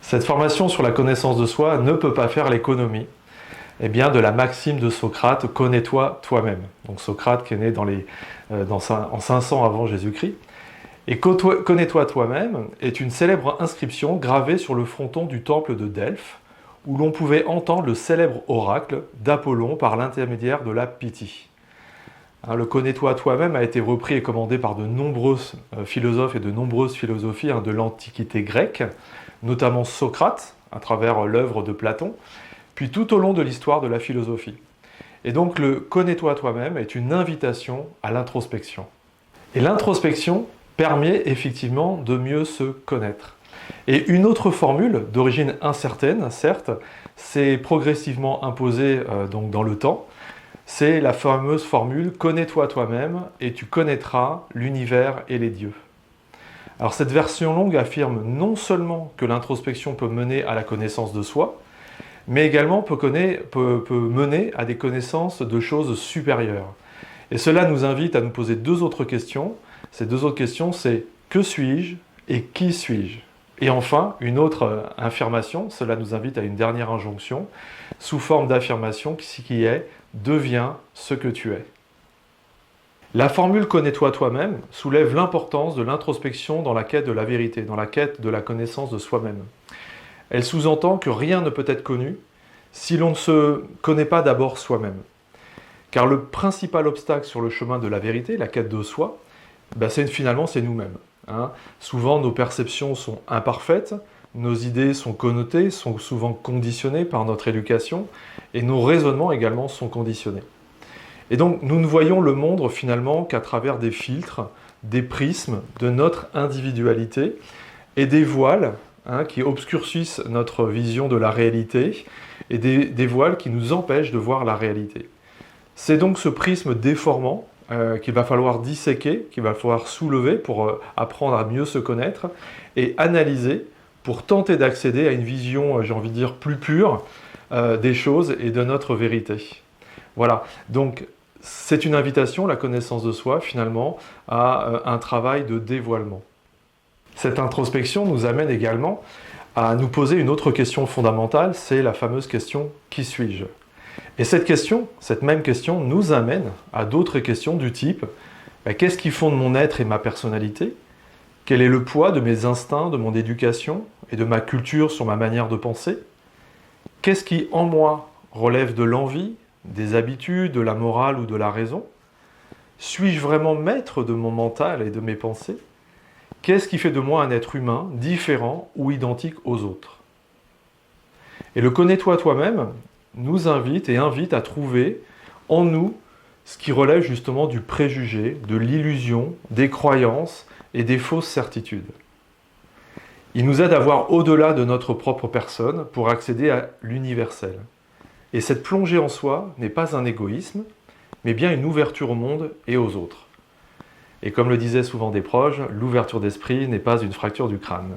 Cette formation sur la connaissance de soi ne peut pas faire l'économie de la maxime de Socrate « Connais-toi toi-même ». Donc Socrate qui est né en 500 avant Jésus-Christ. Et « Connais-toi toi-même » est une célèbre inscription gravée sur le fronton du temple de Delphes, où l'on pouvait entendre le célèbre oracle d'Apollon par l'intermédiaire de la Pythie. Le « Connais-toi toi-même » a été repris et commandé par de nombreux philosophes et de nombreuses philosophies de l'Antiquité grecque, notamment Socrate, à travers l'œuvre de Platon, puis tout au long de l'histoire de la philosophie. Et donc le « Connais-toi toi-même » est une invitation à l'introspection. Et l'introspection permet effectivement de mieux se connaître. Et une autre formule, d'origine incertaine, certes, s'est progressivement imposée dans le temps. C'est la fameuse formule « Connais-toi toi-même et tu connaîtras l'univers et les dieux ». Alors cette version longue affirme non seulement que l'introspection peut mener à la connaissance de soi, mais également peut mener à des connaissances de choses supérieures. Et cela nous invite à nous poser deux autres questions. Ces deux autres questions, c'est « Que suis-je » et « Qui suis-je » Et enfin, une autre affirmation, cela nous invite à une dernière injonction, sous forme d'affirmation qui est « Deviens ce que tu es ». La formule « Connais-toi toi-même » soulève l'importance de l'introspection dans la quête de la vérité, dans la quête de la connaissance de soi-même. Elle sous-entend que rien ne peut être connu si l'on ne se connaît pas d'abord soi-même. Car le principal obstacle sur le chemin de la vérité, la quête de soi, finalement c'est nous-mêmes. Souvent nos perceptions sont imparfaites, nos idées sont connotées, sont souvent conditionnées par notre éducation, et nos raisonnements également sont conditionnés. Et donc nous ne voyons le monde finalement qu'à travers des filtres, des prismes de notre individualité et des voiles qui obscurcissent notre vision de la réalité et des voiles qui nous empêchent de voir la réalité. C'est donc ce prisme déformant qu'il va falloir disséquer, qu'il va falloir soulever pour apprendre à mieux se connaître et analyser pour tenter d'accéder à une vision, j'ai envie de dire, plus pure des choses et de notre vérité. Voilà, donc c'est une invitation, la connaissance de soi, finalement, à un travail de dévoilement. Cette introspection nous amène également à nous poser une autre question fondamentale, c'est la fameuse question « Qui suis-je » Et cette même question nous amène à d'autres questions du type qu'est-ce qui fonde mon être et ma personnalité? Quel est le poids de mes instincts, de mon éducation et de ma culture sur ma manière de penser? Qu'est-ce qui, en moi, relève de l'envie, des habitudes, de la morale ou de la raison? Suis-je vraiment maître de mon mental et de mes pensées? Qu'est-ce qui fait de moi un être humain, différent ou identique aux autres? Et le « Connais-toi toi-même » nous invite à trouver en nous ce qui relève justement du préjugé, de l'illusion, des croyances et des fausses certitudes. Il nous aide à voir au-delà de notre propre personne pour accéder à l'universel. Et cette plongée en soi n'est pas un égoïsme, mais bien une ouverture au monde et aux autres. Et comme le disaient souvent des proches, l'ouverture d'esprit n'est pas une fracture du crâne.